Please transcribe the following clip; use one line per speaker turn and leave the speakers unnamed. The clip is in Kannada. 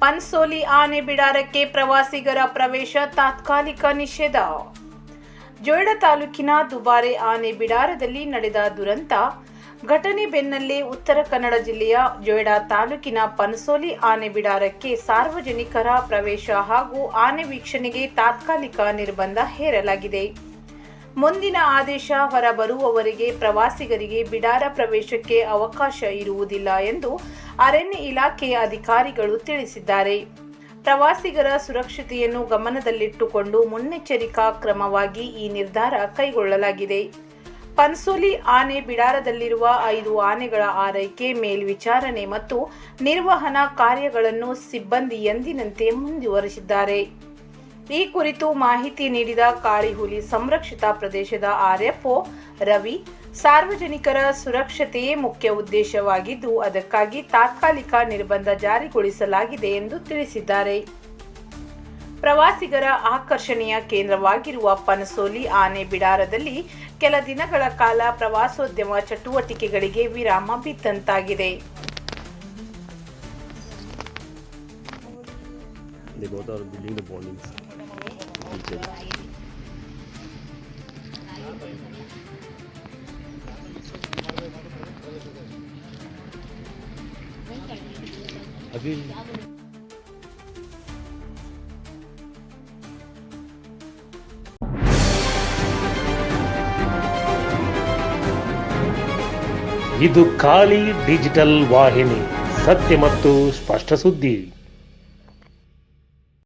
ಪನ್ಸೋಲಿ ಆನೆ ಬಿಡಾರಕ್ಕೆ ಪ್ರವಾಸಿಗರ ಪ್ರವೇಶ ತಾತ್ಕಾಲಿಕ ನಿಷೇಧ. ಜೊಯ್ಡಾ ತಾಲೂಕಿನ ದುಬಾರೆ ಆನೆ ಬಿಡಾರದಲ್ಲಿ ನಡೆದ ದುರಂತ ಘಟನೆ ಬೆನ್ನಲ್ಲೇ ಉತ್ತರ ಕನ್ನಡ ಜಿಲ್ಲೆಯ ಜೊಯ್ಡಾ ತಾಲೂಕಿನ ಪನ್ಸೋಲಿ ಆನೆ ಬಿಡಾರಕ್ಕೆ ಸಾರ್ವಜನಿಕರ ಪ್ರವೇಶ ಹಾಗೂ ಆನೆ ವೀಕ್ಷಣೆಗೆ ತಾತ್ಕಾಲಿಕ ನಿರ್ಬಂಧ ಹೇರಲಾಗಿದೆ. ಮುಂದಿನ ಆದೇಶ ಹೊರಬರುವವರೆಗೆ ಪ್ರವಾಸಿಗರಿಗೆ ಬಿಡಾರ ಪ್ರವೇಶಕ್ಕೆ ಅವಕಾಶ ಇರುವುದಿಲ್ಲ ಎಂದು ಅರಣ್ಯ ಇಲಾಖೆಯ ಅಧಿಕಾರಿಗಳು ತಿಳಿಸಿದ್ದಾರೆ. ಪ್ರವಾಸಿಗರ ಸುರಕ್ಷತೆಯನ್ನು ಗಮನದಲ್ಲಿಟ್ಟುಕೊಂಡು ಮುನ್ನೆಚ್ಚರಿಕಾ ಕ್ರಮವಾಗಿ ಈ ನಿರ್ಧಾರ ಕೈಗೊಳ್ಳಲಾಗಿದೆ. ಪನ್ಸೋಲಿ ಆನೆ ಬಿಡಾರದಲ್ಲಿರುವ 5 ಆನೆಗಳ ಆರೈಕೆ, ಮೇಲ್ವಿಚಾರಣೆ ಮತ್ತು ನಿರ್ವಹಣಾ ಕಾರ್ಯಗಳನ್ನು ಸಿಬ್ಬಂದಿ ಎಂದಿನಂತೆ ಮುಂದುವರಿಸಿದ್ದಾರೆ. ಈ ಕುರಿತು ಮಾಹಿತಿ ನೀಡಿದ ಕಾಳಿಹುಲಿ ಸಂರಕ್ಷಿತ ಪ್ರದೇಶದ ಆರ್ಎಫ್ಒ ರವಿ, ಸಾರ್ವಜನಿಕರ ಸುರಕ್ಷತೆಯೇ ಮುಖ್ಯ ಉದ್ದೇಶವಾಗಿದ್ದು ಅದಕ್ಕಾಗಿ ತಾತ್ಕಾಲಿಕ ನಿರ್ಬಂಧ ಜಾರಿಗೊಳಿಸಲಾಗಿದೆ ಎಂದು ತಿಳಿಸಿದ್ದಾರೆ. ಪ್ರವಾಸಿಗರ ಆಕರ್ಷಣೆಯ ಕೇಂದ್ರವಾಗಿರುವ ಪನ್ಸೋಲಿ ಆನೆ ಬಿಡಾರದಲ್ಲಿ ಕೆಲ ದಿನಗಳ ಕಾಲ ಪ್ರವಾಸೋದ್ಯಮ ಚಟುವಟಿಕೆಗಳಿಗೆ ವಿರಾಮ ಬಿದ್ದಂತಾಗಿದೆ.
ಇದು ಖಾಲಿ ಡಿಜಿಟಲ್ ವಾಹಿನಿ, ಸತ್ಯ ಮತ್ತು ಸ್ಪಷ್ಟ ಸುದ್ದಿ.